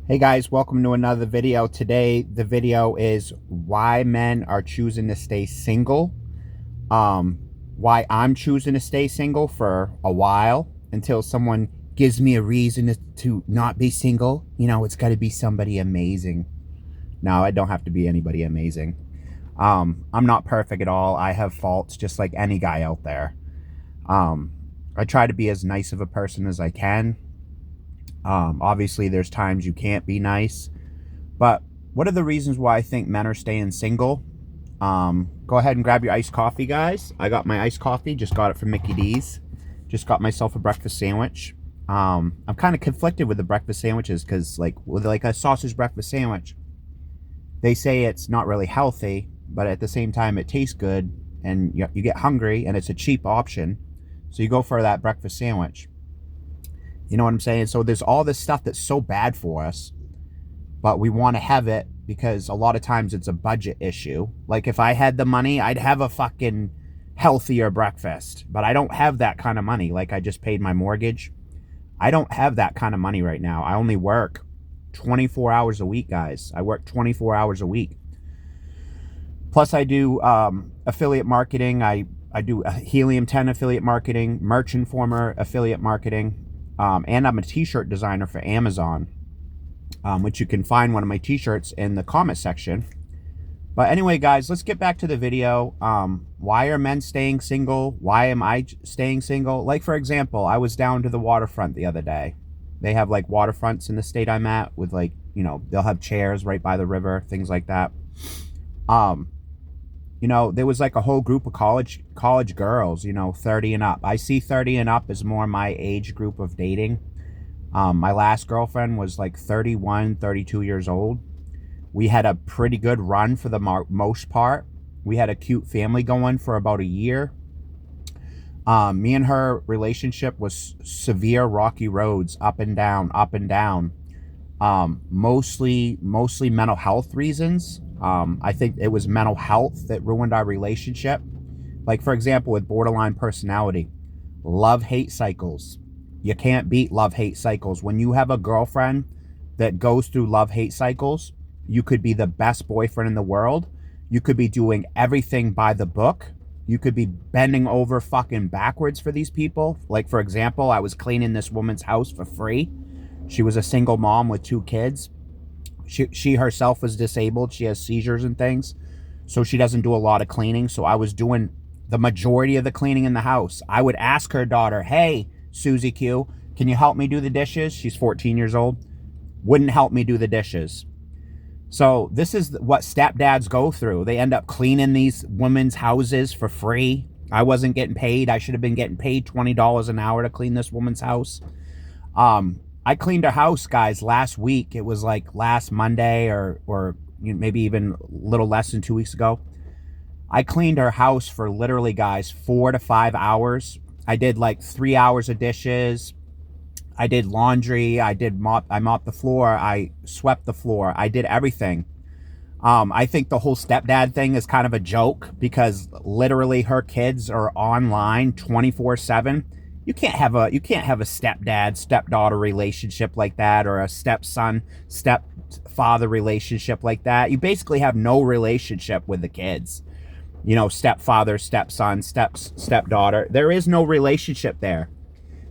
Hey guys, welcome to another video. Today, the video is why men are choosing to stay single. Um, why I'm choosing to stay single for a while until someone gives me a reason to not be single. You know, it's got to be somebody amazing. No, I don't have to be anybody amazing. I'm not perfect at all. I have faults just like any guy out there. Um, I try to be as nice of a person as I can. Obviously, there's times you can't be nice. But what are the reasons why I think men are staying single? Go ahead and grab your iced coffee, guys. I got my iced coffee. Just got it from Mickey D's. Just got myself a breakfast sandwich. I'm kind of conflicted with the breakfast sandwiches because, like, with like a sausage breakfast sandwich, they say it's not really healthy, but at the same time, it tastes good, and you get hungry, and it's a cheap option, so you go for that breakfast sandwich. You know what I'm saying? So there's all this stuff that's so bad for us, but we want to have it because a lot of times it's a budget issue. Like if I had the money, I'd have a fucking healthier breakfast, but I don't have that kind of money. Like I just paid my mortgage. I don't have that kind of money right now. I only work 24 hours a week, guys. I work 24 hours a week. Plus I do affiliate marketing. I do Helium 10 affiliate marketing, Merch Informer affiliate marketing, and I'm a t-shirt designer for Amazon. Which you can find one of my t-shirts in the comment section. But anyway, guys, let's get back to the video. Why are men staying single? Why am I staying single? Like, for example, I was down to the waterfront the other day. They have, like, waterfronts in the state I'm at with, like, you know, they'll have chairs right by the river, things like that. You know, there was, like, a whole group of college girls, you know, 30 and up. I see 30 and up as more my age group of dating. My last girlfriend was like 31, 32 years old. We had a pretty good run for the most part. We had a cute family going for about a year. Me and her relationship was severe rocky roads, up and down, up and down. Mostly mental health reasons. I think it was mental health that ruined our relationship. Like, for example, with borderline personality, love-hate cycles. You can't beat love-hate cycles. When you have a girlfriend that goes through love-hate cycles, you could be the best boyfriend in the world. You could be doing everything by the book. You could be bending over fucking backwards for these people. Like, for example, I was cleaning this woman's house for free. She was a single mom with 2 kids. She herself was disabled. She has seizures and things. So she doesn't do a lot of cleaning. So I was doing the majority of the cleaning in the house. I would ask her daughter, hey, Susie Q, can you help me do the dishes? She's 14 years old. Wouldn't help me do the dishes. So this is what stepdads go through. They end up cleaning these women's houses for free. I wasn't getting paid. I should have been getting paid $20 an hour to clean this woman's house. I cleaned her house, guys, last week. It was like last Monday or you know, maybe even a little less than 2 weeks ago. I cleaned her house for literally, guys, 4 to 5 hours. I did like 3 hours of dishes. I did laundry. I mopped the floor. I swept the floor. I did everything. I think the whole stepdad thing is kind of a joke because literally her kids are online 24/7. You can't have a stepdad stepdaughter relationship like that, or a stepson stepfather relationship like that. You basically have no relationship with the kids. You know, stepfather, stepson, stepdaughter. There is no relationship there.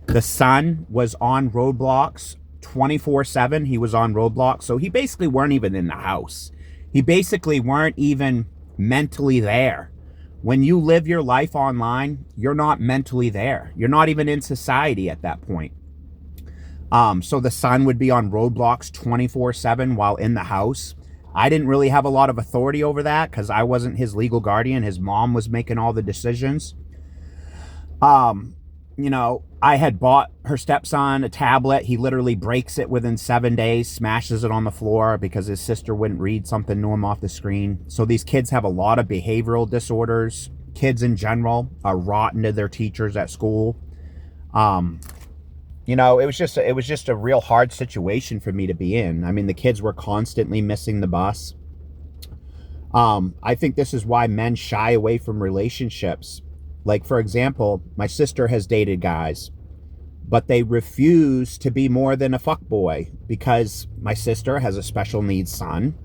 The son was on Roblox 24/7. He was on Roblox. So he basically weren't even in the house. He basically weren't even mentally there. When you live your life online, you're not mentally there. You're not even in society at that point. So the son would be on Roblox 24/7 while in the house. I didn't really have a lot of authority over that because I wasn't his legal guardian. His mom was making all the decisions. You know, I had bought her stepson a tablet. He literally breaks it within 7 days, smashes it on the floor because his sister wouldn't read something to him off the screen. So these kids have a lot of behavioral disorders. Kids in general are rotten to their teachers at school. You know, it was just a real hard situation for me to be in. I mean, the kids were constantly missing the bus. I think this is why men shy away from relationships. Like, for example, my sister has dated guys. but they refuse to be more than a fuckboy because my sister has a special needs son.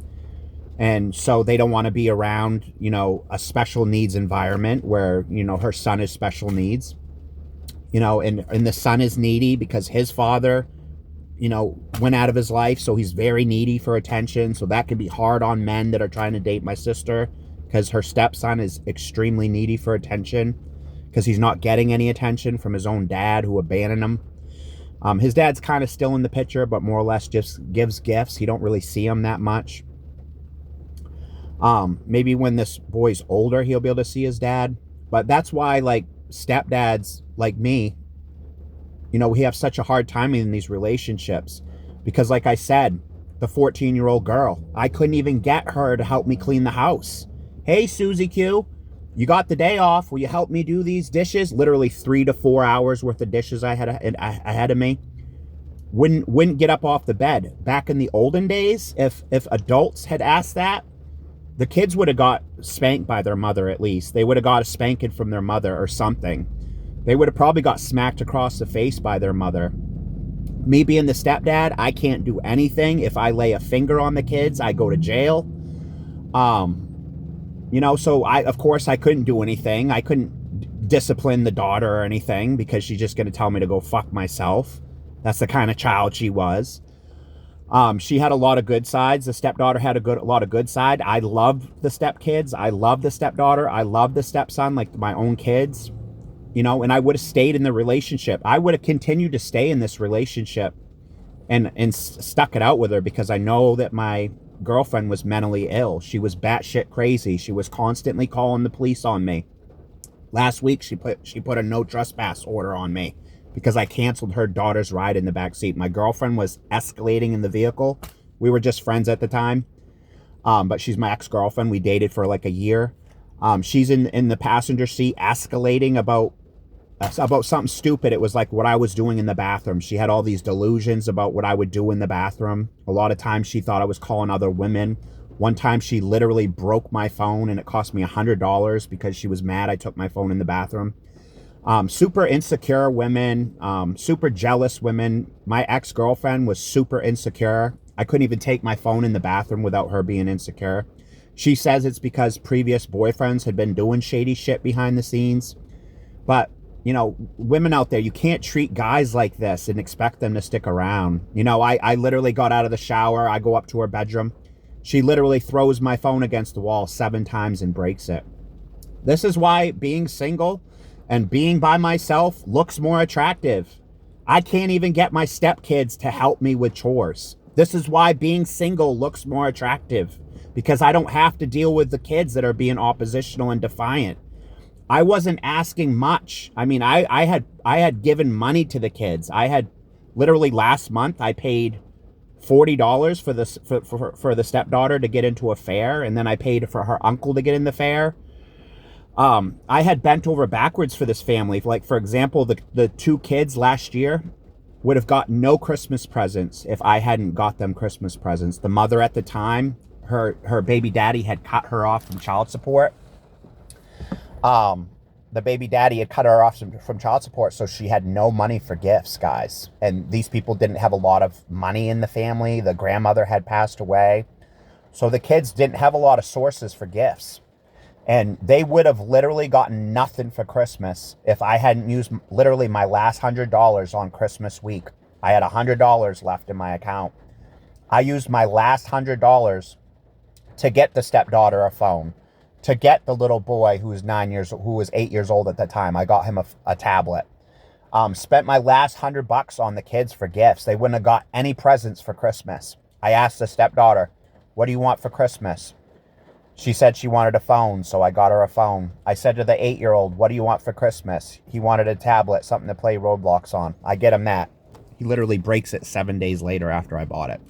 And so they don't want to be around, a special needs environment where, her son is special needs, and the son is needy because his father, went out of his life. So he's very needy for attention. So that can be hard on men that are trying to date my sister because her stepson is extremely needy for attention because he's not getting any attention from his own dad who abandoned him. His dad's kind of still in the picture, but more or less just gives gifts. He don't really see him that much. Maybe when this boy's older, he'll be able to see his dad. But that's why, like, stepdads like me, we have such a hard time in these relationships. Because, like I said, the 14-year-old girl, I couldn't even get her to help me clean the house. Hey, Susie Q, you got the day off. Will you help me do these dishes? Literally 3 to 4 hours worth of dishes I had ahead of me. Wouldn't get up off the bed. Back in the olden days, if adults had asked that, the kids would have got spanked by their mother at least. They would have got a spanking from their mother or something. They would have probably got smacked across the face by their mother. Me being the stepdad, I can't do anything. If I lay a finger on the kids, I go to jail. So of course I couldn't do anything. I couldn't discipline the daughter or anything because she's just going to tell me to go fuck myself. That's the kind of child she was. She had a lot of good sides. The stepdaughter had a lot of good side. I loved the stepkids. I loved the stepdaughter. I loved the stepson like my own kids, and I would have stayed in the relationship. I would have continued to stay in this relationship and stuck it out with her because I know that my girlfriend was mentally ill. She was batshit crazy. She was constantly calling the police on me. Last week, she put a no trespass order on me because I canceled her daughter's ride in the back seat. My girlfriend was escalating in the vehicle. We were just friends at the time. But she's my ex-girlfriend. We dated for like a year. She's in the passenger seat escalating about something stupid. It was like what I was doing in the bathroom. She had all these delusions about what I would do in the bathroom. A lot of times she thought I was calling other women. One time she literally broke my phone and it cost me $100 because she was mad I took my phone in the bathroom. Super insecure women, super jealous women. My ex-girlfriend was super insecure. I couldn't even take my phone in the bathroom without her being insecure. She says it's because previous boyfriends had been doing shady shit behind the scenes. But, women out there, you can't treat guys like this and expect them to stick around. I literally got out of the shower. I go up to her bedroom. She literally throws my phone against the wall 7 times and breaks it. This is why being single and being by myself looks more attractive. I can't even get my stepkids to help me with chores. This is why being single looks more attractive, because I don't have to deal with the kids that are being oppositional and defiant. I wasn't asking much. I mean, I had given money to the kids. I had literally last month I paid $40 for the stepdaughter to get into a fair, and then I paid for her uncle to get in the fair. I had bent over backwards for this family. Like, for example, the 2 kids last year would have got no Christmas presents if I hadn't got them Christmas presents. The mother at the time, her baby daddy had cut her off from child support. The baby daddy had cut her off from child support, so she had no money for gifts, guys. And these people didn't have a lot of money in the family. The grandmother had passed away. So the kids didn't have a lot of sources for gifts. And they would have literally gotten nothing for Christmas if I hadn't used literally my last $100 on Christmas week. I had $100 left in my account. I used my last $100 to get the stepdaughter a phone, to get the little boy who was 8 years old at the time. I got him a tablet. Spent my last $100 on the kids for gifts. They wouldn't have got any presents for Christmas. I asked the stepdaughter, "What do you want for Christmas?" She said she wanted a phone, so I got her a phone. I said to the 8-year-old, "What do you want for Christmas?" He wanted a tablet, something to play Roblox on. I get him that. He literally breaks it 7 days later after I bought it.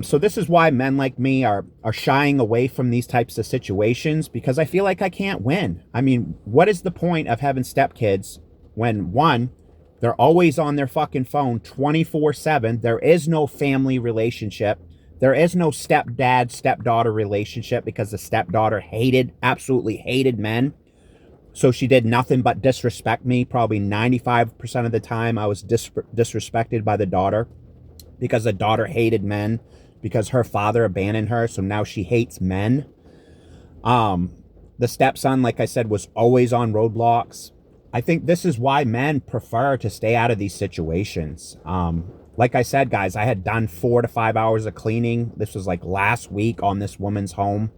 So this is why men like me are shying away from these types of situations, because I feel like I can't win. I mean, what is the point of having stepkids when, one, they're always on their fucking phone 24/7. There is no family relationship. There is no stepdad, stepdaughter relationship because the stepdaughter absolutely hated men. So she did nothing but disrespect me. Probably 95% of the time I was disrespected by the daughter, because the daughter hated men because her father abandoned her. So now she hates men. The stepson, like I said, was always on roadblocks. I think this is why men prefer to stay out of these situations. Like I said, guys, I had done 4 to 5 hours of cleaning. This was like last week on this woman's home.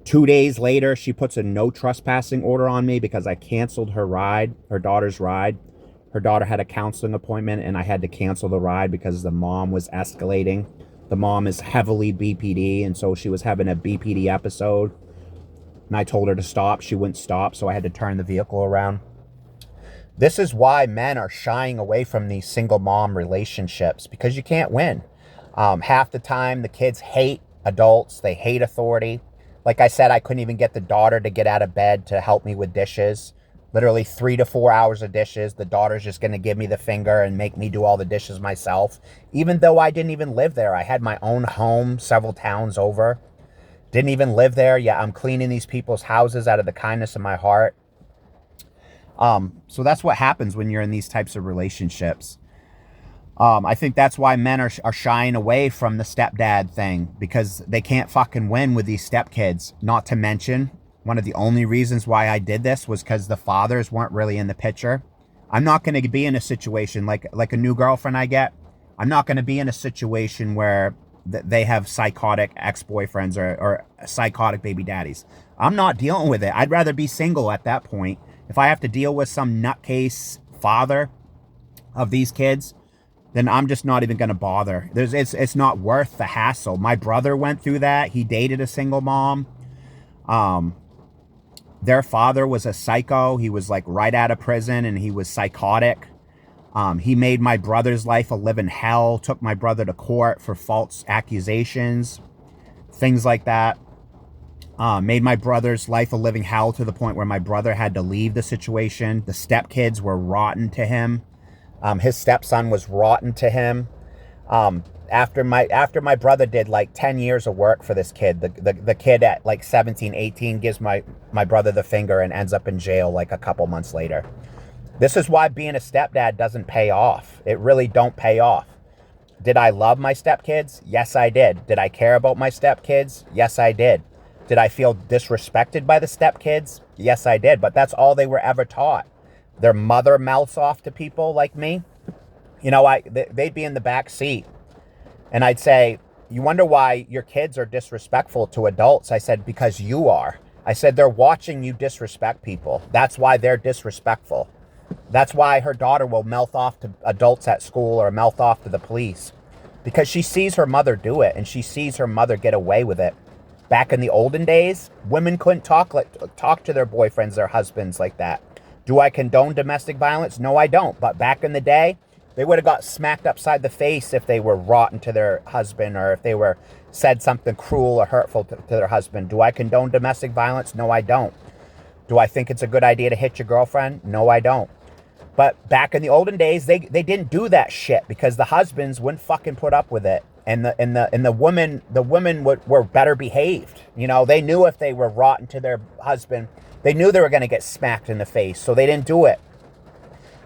2 days later, she puts a no trespassing order on me because I canceled her ride, her daughter's ride. Her daughter had a counseling appointment and I had to cancel the ride because the mom was escalating. The mom is heavily BPD, and so she was having a BPD episode. And I told her to stop. She wouldn't stop, so I had to turn the vehicle around. This is why men are shying away from these single mom relationships, because you can't win. Half the time, the kids hate adults. They hate authority. Like I said, I couldn't even get the daughter to get out of bed to help me with dishes. Literally 3 to 4 hours of dishes. The daughter's just going to give me the finger and make me do all the dishes myself. Even though I didn't even live there. I had my own home several towns over. Didn't even live there. Yeah, I'm cleaning these people's houses out of the kindness of my heart. So that's what happens when you're in these types of relationships. I think that's why men are shying away from the stepdad thing, because they can't fucking win with these stepkids. Not to mention, one of the only reasons why I did this was because the fathers weren't really in the picture. I'm not going to be in a situation like a new girlfriend I get. I'm not going to be in a situation where they have psychotic ex-boyfriends or psychotic baby daddies. I'm not dealing with it. I'd rather be single at that point. If I have to deal with some nutcase father of these kids, then I'm just not even going to bother. It's not worth the hassle. My brother went through that. He dated a single mom. Their father was a psycho. He was like right out of prison and he was psychotic. He made my brother's life a living hell, took my brother to court for false accusations, things like that. Made my brother's life a living hell to the point where my brother had to leave the situation. The stepkids were rotten to him. His stepson was rotten to him. After my brother did like 10 years of work for this kid, the kid at like 17, 18 gives my brother the finger and ends up in jail like a couple months later. This is why being a stepdad doesn't pay off. It really don't pay off. Did I love my stepkids? Yes, I did. Did I care about my stepkids? Yes, I did. Did I feel disrespected by the stepkids? Yes, I did. But that's all they were ever taught. Their mother mouths off to people like me. You know, they'd be in the back seat. And I'd say, you wonder why your kids are disrespectful to adults? I said, because you are. I said, they're watching you disrespect people. That's why they're disrespectful. That's why her daughter will mouth off to adults at school or mouth off to the police. Because she sees her mother do it and she sees her mother get away with it. Back in the olden days, women couldn't talk to their boyfriends, their husbands like that. Do I condone domestic violence? No, I don't. But back in the day, they would have got smacked upside the face if they were rotten to their husband or if they were said something cruel or hurtful to their husband. Do I condone domestic violence? No, I don't. Do I think it's a good idea to hit your girlfriend? No, I don't. But back in the olden days, they didn't do that shit because the husbands wouldn't fucking put up with it. And the women were better behaved. You know, they knew if they were rotten to their husband, they knew they were going to get smacked in the face. So they didn't do it.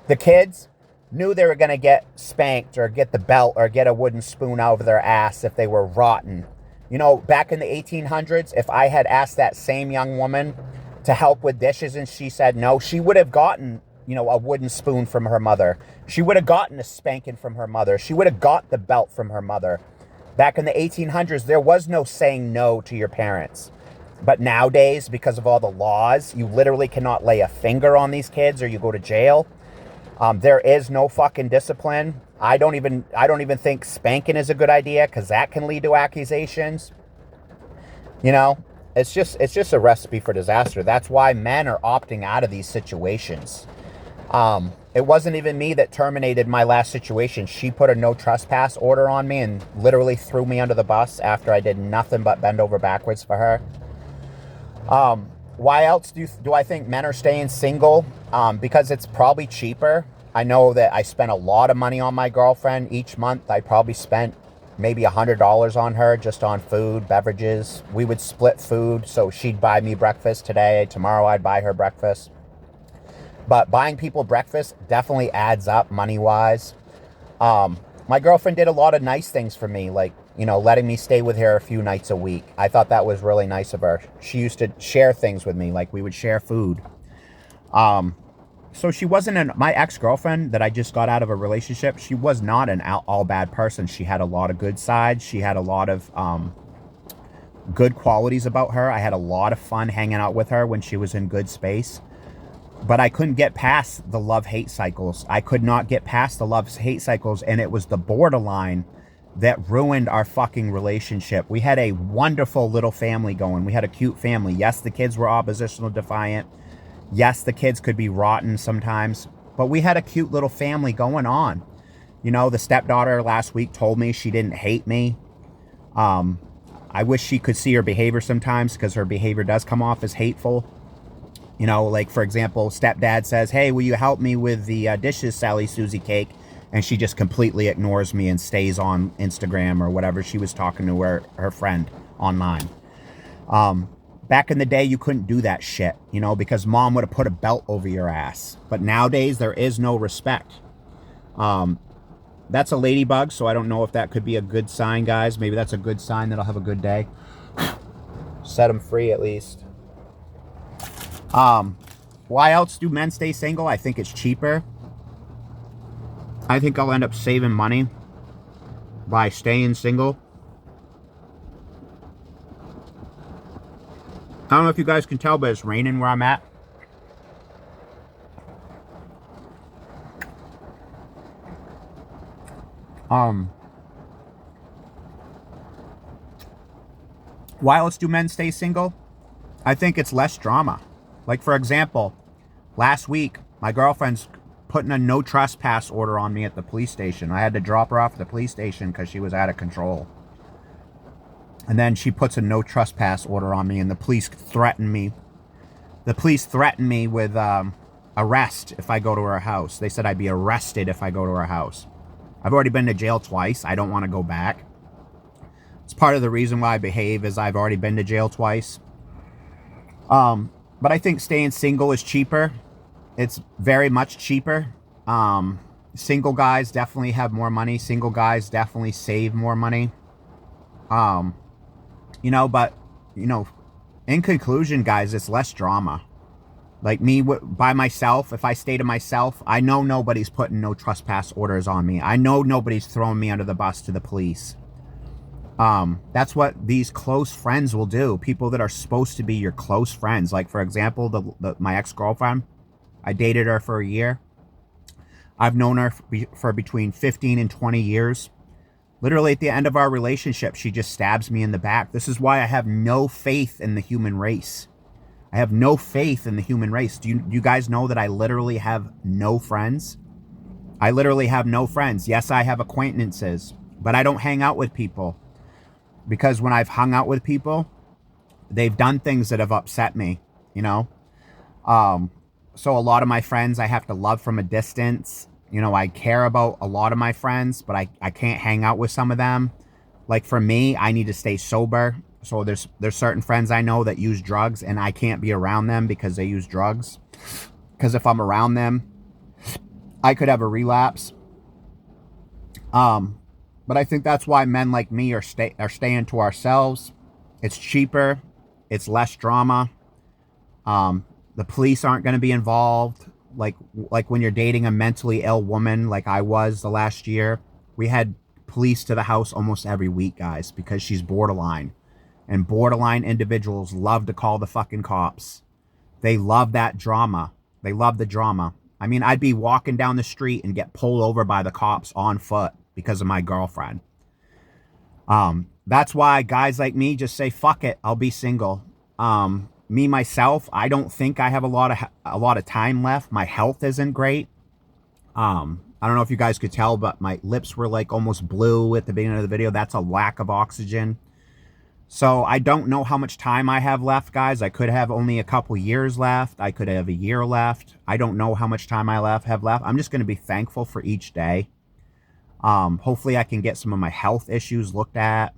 The kids knew they were going to get spanked or get the belt or get a wooden spoon out of their ass if they were rotten. You know, back in the 1800s, if I had asked that same young woman to help with dishes and she said no, she would have gotten, you know, a wooden spoon from her mother. She would have gotten a spanking from her mother. She would have got the belt from her mother. Back in the 1800s, there was no saying no to your parents. But nowadays, because of all the laws, you literally cannot lay a finger on these kids or you go to jail. There is no fucking discipline. I don't even think spanking is a good idea because that can lead to accusations. You know, it's just a recipe for disaster. That's why men are opting out of these situations. It wasn't even me that terminated my last situation. She put a no trespass order on me and literally threw me under the bus after I did nothing but bend over backwards for her. Why else do I think men are staying single? Because it's probably cheaper. I know that I spent a lot of money on my girlfriend each month. I probably spent maybe $100 on her just on food, beverages. We would split food. So she'd buy me breakfast today. Tomorrow I'd buy her breakfast. But buying people breakfast definitely adds up money-wise. My girlfriend did a lot of nice things for me, like, letting me stay with her a few nights a week. I thought that was really nice of her. She used to share things with me, like we would share food. So she wasn't my ex-girlfriend that I just got out of a relationship. She was not an all bad person. She had a lot of good sides. She had a lot of good qualities about her. I had a lot of fun hanging out with her when she was in good space. But I couldn't get past the love-hate cycles. I could not get past the love-hate cycles, and it was the borderline that ruined our fucking relationship. We had a wonderful little family going. We had a cute family. Yes, the kids were oppositional defiant. Yes, the kids could be rotten sometimes, but we had a cute little family going on. The stepdaughter last week told me she didn't hate me. I wish she could see her behavior sometimes, because her behavior does come off as hateful. Like, for example, stepdad says, hey, will you help me with the dishes, Sally Susie cake? And she just completely ignores me and stays on Instagram or whatever. She was talking to her friend online. Back in the day, you couldn't do that shit, because mom would have put a belt over your ass. But nowadays, there is no respect. That's a ladybug, so I don't know if that could be a good sign, guys. Maybe that's a good sign that I'll have a good day. Set them free, at least. Why else do men stay single? I think it's cheaper. I think I'll end up saving money by staying single. I don't know if you guys can tell, but it's raining where I'm at. Why else do men stay single? I think it's less drama. Like, for example, last week, my girlfriend's putting a no trespass order on me at the police station. I had to drop her off at the police station because she was out of control. And then she puts a no trespass order on me, and the police threaten me. The police threaten me with arrest if I go to her house. They said I'd be arrested if I go to her house. I've already been to jail twice. I don't want to go back. It's part of the reason why I behave, is I've already been to jail twice. But I think staying single is cheaper. It's very much cheaper. Single guys definitely have more money. Single guys definitely save more money. But in conclusion, guys, it's less drama. Like me by myself, if I stay to myself, I know nobody's putting no trespass orders on me. I know nobody's throwing me under the bus to the police. That's what these close friends will do. People that are supposed to be your close friends. Like, for example, my ex-girlfriend, I dated her for a year. I've known her for between 15 and 20 years. Literally at the end of our relationship, she just stabs me in the back. This is why I have no faith in the human race. I have no faith in the human race. Do you guys know that I literally have no friends? I literally have no friends. Yes, I have acquaintances, but I don't hang out with people. Because when I've hung out with people, they've done things that have upset me, So a lot of my friends I have to love from a distance. I care about a lot of my friends, but I can't hang out with some of them. Like, for me, I need to stay sober. So there's certain friends I know that use drugs, and I can't be around them because they use drugs. Because if I'm around them, I could have a relapse. But I think that's why men like me are staying to ourselves. It's cheaper. It's less drama. The police aren't going to be involved. Like when you're dating a mentally ill woman, like I was the last year, we had police to the house almost every week, guys, because she's borderline. And borderline individuals love to call the fucking cops. They love that drama. They love the drama. I mean, I'd be walking down the street and get pulled over by the cops on foot because of my girlfriend. That's why guys like me just say, fuck it, I'll be single. Me, myself, I don't think I have a lot of time left. My health isn't great. I don't know if you guys could tell, but my lips were like almost blue at the beginning of the video. That's a lack of oxygen. So I don't know how much time I have left, guys. I could have only a couple years left. I could have a year left. I don't know how much time I have left. I'm just going to be thankful for each day. Hopefully I can get some of my health issues looked at.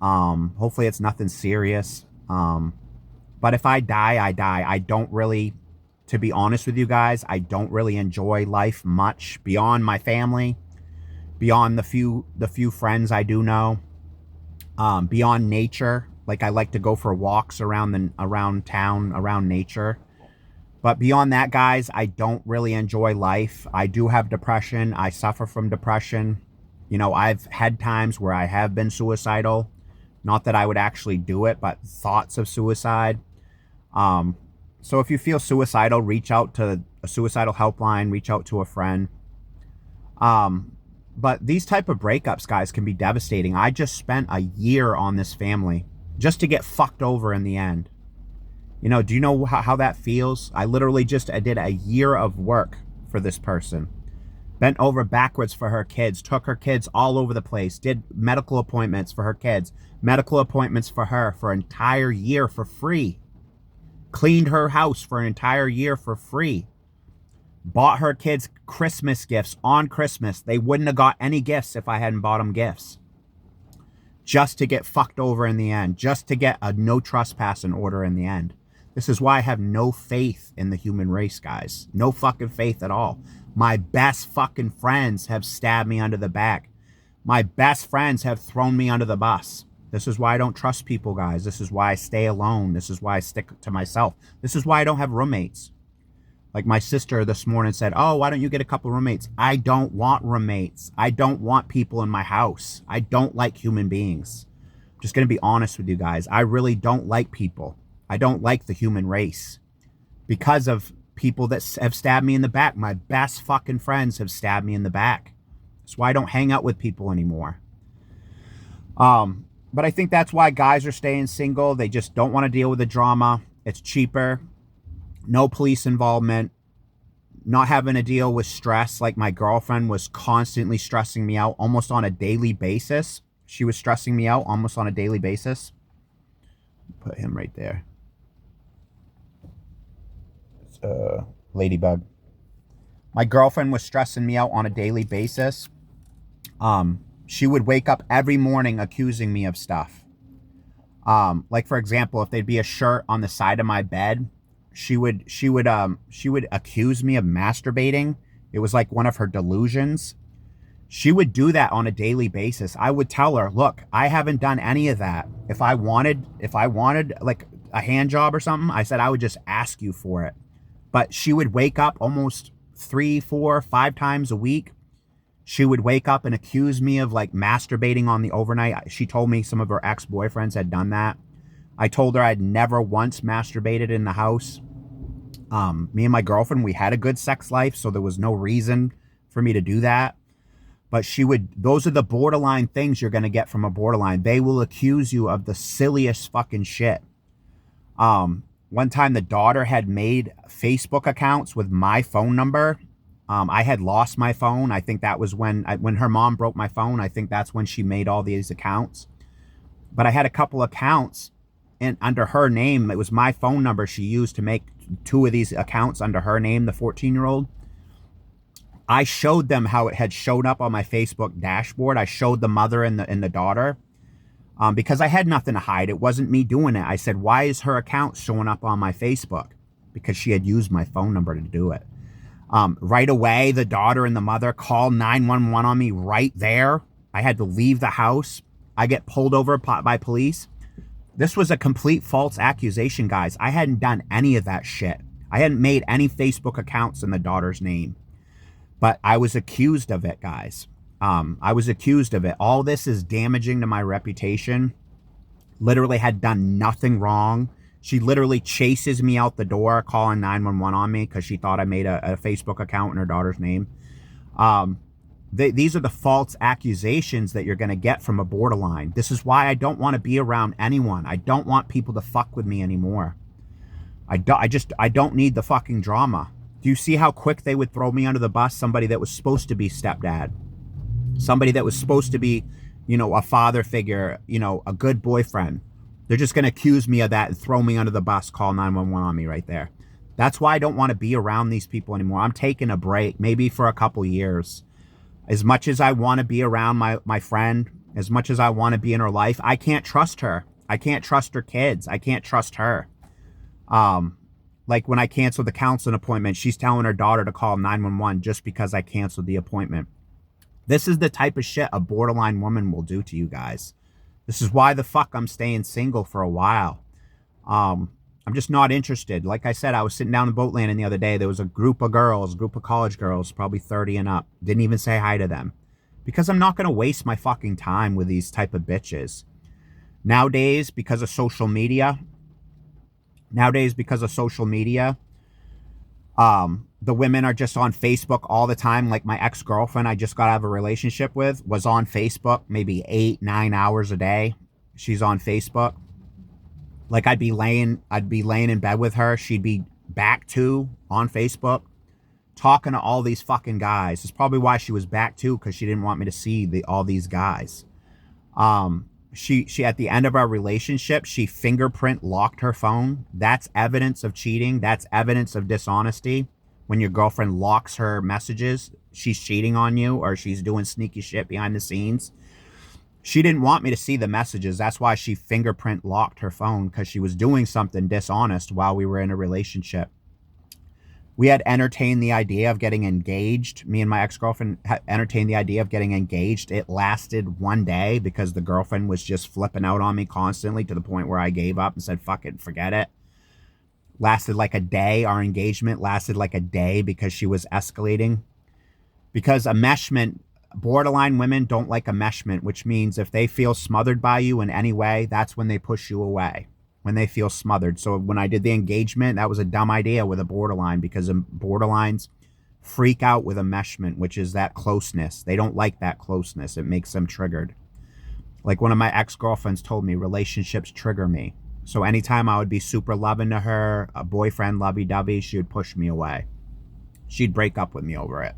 Hopefully it's nothing serious. But if I die, I die. I don't really to be honest with you guys, I don't really enjoy life much beyond my family, beyond the few friends I do know, beyond nature. Like I like to go for walks around town, around nature. But beyond that, guys, I don't really enjoy life. I do have depression. I suffer from depression. You know, I've had times where I have been suicidal. Not that I would actually do it, but thoughts of suicide. So if you feel suicidal, reach out to a suicidal helpline, reach out to a friend. But these type of breakups, guys, can be devastating. I just spent a year on this family just to get fucked over in the end. You know, do you know how that feels? I literally I did a year of work for this person. Bent over backwards for her kids, took her kids all over the place, did medical appointments for her kids, medical appointments for her for an entire year for free. Cleaned her house for an entire year for free. Bought her kids Christmas gifts on Christmas. They wouldn't have got any gifts if I hadn't bought them gifts. Just to get fucked over in the end. Just to get a no trespassing order in the end. This is why I have no faith in the human race, guys. No fucking faith at all. My best fucking friends have stabbed me under the back. My best friends have thrown me under the bus. This is why I don't trust people, guys. This is why I stay alone. This is why I stick to myself. This is why I don't have roommates. Like my sister this morning said, oh, why don't you get a couple roommates? I don't want roommates. I don't want people in my house. I don't like human beings. I'm just going to be honest with you guys. I really don't like people. I don't like the human race because of people that have stabbed me in the back. My best fucking friends have stabbed me in the back. That's why I don't hang out with people anymore. But I think that's why guys are staying single. They just don't want to deal with the drama. It's cheaper. No police involvement. Not having to deal with stress. Like my girlfriend was constantly stressing me out almost on a daily basis. She was stressing me out almost on a daily basis. Put him right there. Ladybug. My girlfriend was stressing me out on a daily basis. She would wake up every morning accusing me of stuff. Like for example, if there'd be a shirt on the side of my bed, she would accuse me of masturbating. It was like one of her delusions. She would do that on a daily basis. I would tell her, look, I haven't done any of that. If I wanted like a hand job or something, I said I would just ask you for it. But she would wake up almost 3, 4, 5 times a week. She would wake up and accuse me of like masturbating on the overnight. She told me some of her ex-boyfriends had done that. I told her I'd never once masturbated in the house. Me and my girlfriend, we had a good sex life, so there was no reason for me to do that. But those are the borderline things you're going to get from a borderline. They will accuse you of the silliest fucking shit. One time the daughter had made Facebook accounts with my phone number. I had lost my phone. I think that was when her mom broke my phone. I think that's when she made all these accounts. But I had a couple accounts and under her name. It was my phone number she used to make 2 of these accounts under her name, the 14-year-old. I showed them how it had showed up on my Facebook dashboard. I showed the mother and the daughter. Because I had nothing to hide. It wasn't me doing it. I said, why is her account showing up on my Facebook? Because she had used my phone number to do it. Right away, the daughter and the mother called 911 on me right there. I had to leave the house. I get pulled over by police. This was a complete false accusation, guys. I hadn't done any of that shit. I hadn't made any Facebook accounts in the daughter's name. But I was accused of it, guys. I was accused of it. All this is damaging to my reputation. Literally had done nothing wrong. She literally chases me out the door, calling 911 on me because she thought I made a Facebook account in her daughter's name. These are the false accusations that you're going to get from a borderline. This is why I don't want to be around anyone. I don't want people to fuck with me anymore. I don't need the fucking drama. Do you see how quick they would throw me under the bus? Somebody that was supposed to be stepdad. Somebody that was supposed to be, you know, a father figure, you know, a good boyfriend. They're just going to accuse me of that and throw me under the bus, call 911 on me right there. That's why I don't want to be around these people anymore. I'm taking a break, maybe for a couple years. As much as I want to be around my friend, as much as I want to be in her life, I can't trust her. I can't trust her kids. I can't trust her. Like when I canceled the counseling appointment, she's telling her daughter to call 911 just because I canceled the appointment. This is the type of shit a borderline woman will do to you guys. This is why the fuck I'm staying single for a while. I'm just not interested. Like I said, I was sitting down in boat landing the other day. There was a group of girls, a group of college girls, probably 30 and up. Didn't even say hi to them. Because I'm not going to waste my fucking time with these type of bitches. Nowadays, because of social media, the women are just on Facebook all the time. Like my ex-girlfriend I just got out of a relationship with was on Facebook maybe 8-9 hours a day. She's on Facebook. Like I'd be laying in bed with her. She'd be back to on Facebook talking to all these fucking guys. It's probably why she was back to, because she didn't want me to see all these guys. She at the end of our relationship, she fingerprint locked her phone. That's evidence of cheating. That's evidence of dishonesty. When your girlfriend locks her messages, she's cheating on you or she's doing sneaky shit behind the scenes. She didn't want me to see the messages. That's why she fingerprint locked her phone, because she was doing something dishonest while we were in a relationship. We had entertained the idea of getting engaged. Me and my ex-girlfriend entertained the idea of getting engaged. It lasted one day because the girlfriend was just flipping out on me constantly to the point where I gave up and said, fuck it, forget it. Lasted like a day. Our engagement lasted like a day because she was escalating. Because enmeshment, borderline women don't like enmeshment, which means if they feel smothered by you in any way, that's when they push you away. When they feel smothered. So when I did the engagement, that was a dumb idea with a borderline, because borderlines freak out with enmeshment, which is that closeness. They don't like that closeness. It makes them triggered. Like one of my ex-girlfriends told me, relationships trigger me. So anytime I would be super loving to her, a boyfriend lovey-dovey, she would push me away. She'd break up with me over it.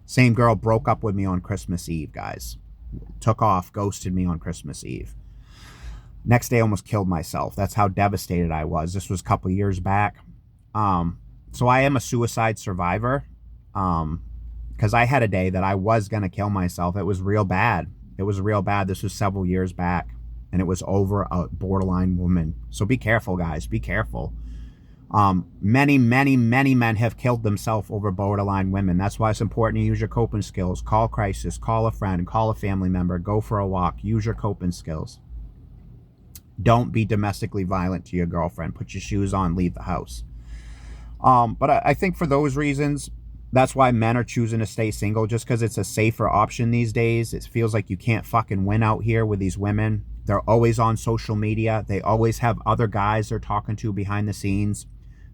Same girl broke up with me on Christmas Eve, guys. Took off, ghosted me on Christmas Eve. Next day, almost killed myself. That's how devastated I was. This was a couple years back. So I am a suicide survivor. Because I had a day that I was going to kill myself. It was real bad. It was real bad. This was several years back. And it was over a borderline woman. So be careful, guys. Be careful. Many men have killed themselves over borderline women. That's why it's important to use your coping skills. Call crisis. Call a friend. Call a family member. Go for a walk. Use your coping skills. Don't be domestically violent to your girlfriend. Put your shoes on, leave the house. But I think for those reasons, that's why men are choosing to stay single, just because it's a safer option these days. It feels like you can't fucking win out here with these women. They're always on social media. They always have other guys they're talking to behind the scenes.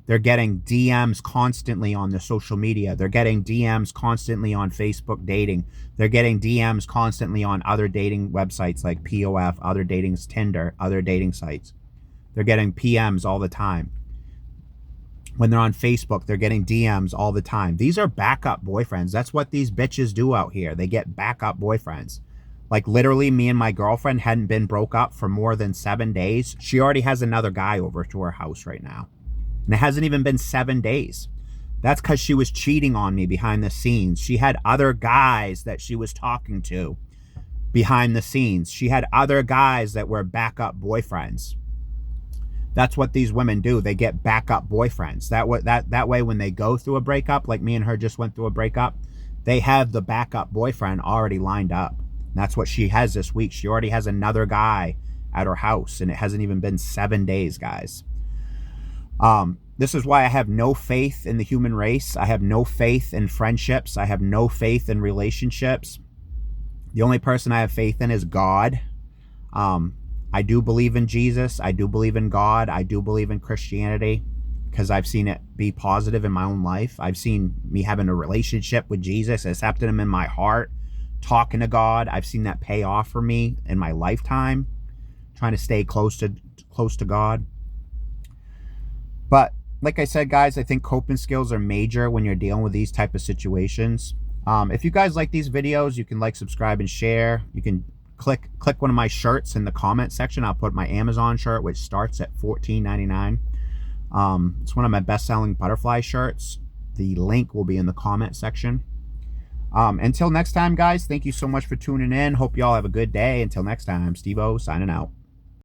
They're getting DMs constantly on the social media. They're getting DMs constantly on Facebook dating. They're getting DMs constantly on other dating websites like POF, other datings, Tinder, other dating sites. They're getting PMs all the time. When they're on Facebook, they're getting DMs all the time. These are backup boyfriends. That's what these bitches do out here. They get backup boyfriends. Like literally, me and my girlfriend hadn't been broke up for more than 7 days. She already has another guy over to her house right now. And it hasn't even been 7 days. That's because she was cheating on me behind the scenes. She had other guys that she was talking to behind the scenes. She had other guys that were backup boyfriends. That's what these women do. They get backup boyfriends. That way when they go through a breakup, like me and her just went through a breakup, they have the backup boyfriend already lined up. And that's what she has this week. She already has another guy at her house, and it hasn't even been 7 days, guys. This is why I have no faith in the human race. I have no faith in friendships. I have no faith in relationships. The only person I have faith in is God. I do believe in Jesus. I do believe in God. I do believe in Christianity because I've seen it be positive in my own life. I've seen me having a relationship with Jesus, accepting him in my heart, talking to God. I've seen that pay off for me in my lifetime, trying to stay close to God. But like I said, guys, I think coping skills are major when you're dealing with these type of situations. If you guys like these videos, you can like, subscribe, and share. You can click one of my shirts in the comment section. I'll put my Amazon shirt, which starts at $14.99. It's one of my best-selling butterfly shirts. The link will be in the comment section. Until next time, guys, thank you so much for tuning in. Hope y'all have a good day. Until next time, Steve-O signing out.